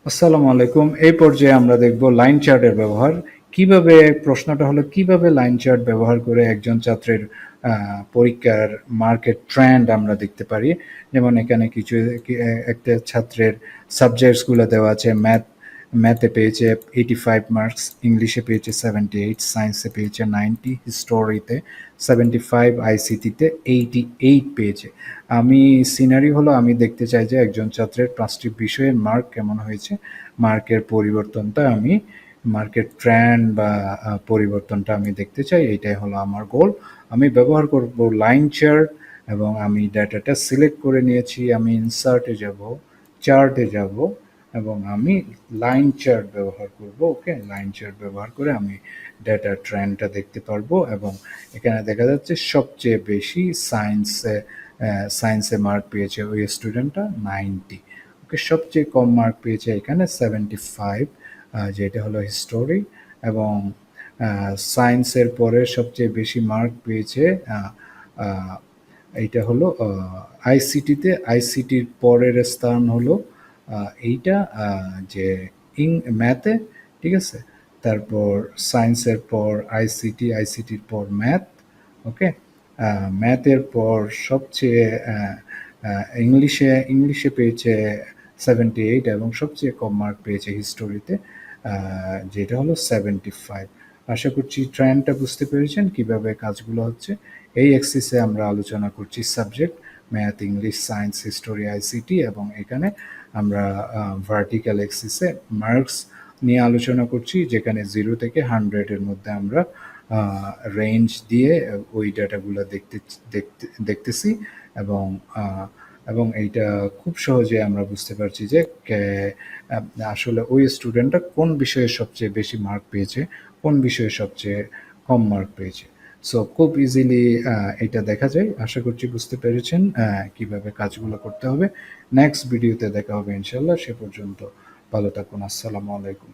আসসালামু আলাইকুম। এই পর্যায়ে আমরা দেখব লাইন চার্টের ব্যবহার। কিভাবে প্রশ্নটা হলো কিভাবে লাইন চার্ট ব্যবহার করে একজন ছাত্রের পরীক্ষার মার্কেট ট্রেন্ড আমরা দেখতে পারি। যেমন এখানে কিছু একটা ছাত্রের সাবজেক্টসগুলো দেওয়া আছে। ম্যাথে পেয়েছে 85 মার্কস, ইংলিশে পেয়েছে 78, সায়েন্সে পেয়েছে 90, হিস্টোরিতে 75, আইসিটিতে 88 পেয়েছে। আমি সিনারি হলো আমি দেখতে চাই যে একজন ছাত্রের 5টি বিষয়ের মার্ক কেমন হয়েছে। মার্কের পরিবর্তনটা আমি মার্কেট ট্রেন্ড বা পরিবর্তনটা আমি দেখতে চাই। এইটাই হলো আমার গোল। আমি ব্যবহার করব লাইন চার্ট এবং আমি ডাটাটা সিলেক্ট করে নিয়েছি। আমি ইনসার্টে যাব, চার্টে যাব এবং আমি লাইন চার্ট ব্যবহার করব। ওকে, লাইন চার্ট ব্যবহার করে আমি ডেটার ট্রেন্ডটা দেখতে পারবো এবং এখানে দেখা যাচ্ছে সবচেয়ে বেশি সায়েন্সে মার্ক পেয়েছে ওই স্টুডেন্টটা 90। ওকে, সবচেয়ে কম মার্ক পেয়েছে এখানে 75, যেটা হলো হিস্টোরি। এবং সায়েন্সের পরে সবচেয়ে বেশি মার্ক পেয়েছে এইটা হলো আইসিটিতে। আইসিটির পরের স্থান হলো এইটা যে ম্যাথে, ঠিক আছে। তারপর সায়েন্সের পর আইসিটি, আইসিটির পর ম্যাথ। ওকে, ম্যাথের পর সবচেয়ে ইংলিশে পেয়েছে 78 এবং সবচেয়ে কম মার্ক পেয়েছে হিস্টোরিতে, যেটা হলো 75। আশা করছি ট্রেন্ডটা বুঝতে পেরেছেন কিভাবে কাজগুলো হচ্ছে। এই এক্সিসে আমরা আলোচনা করছি subject math, English, science, history, ICT এবং এখানে আমরা ভার্টিক্যাল এক্সিসে মার্কস নিয়ে আলোচনা করছি, যেখানে 0 থেকে 100-এর মধ্যে আমরা রেঞ্জ দিয়ে ওই ডাটাগুলো দেখতেছি এবং এবং এইটা খুব সহজে আমরা বুঝতে পারছি যে আসলে ওই স্টুডেন্টটা কোন বিষয়ে সবচেয়ে বেশি মার্ক পেয়েছে, কোন বিষয়ে সবচেয়ে কম মার্ক পেয়েছে। সো খুব ইজিলি এটা দেখা যায়। আশা করছি বুঝতে পেরেছেন কিভাবে কাজগুলো করতে হবে। নেক্সট ভিডিওতে দেখা হবে ইনশাল্লাহ। সে পর্যন্ত ভালো থাকুন। আসসালামু আলাইকুম।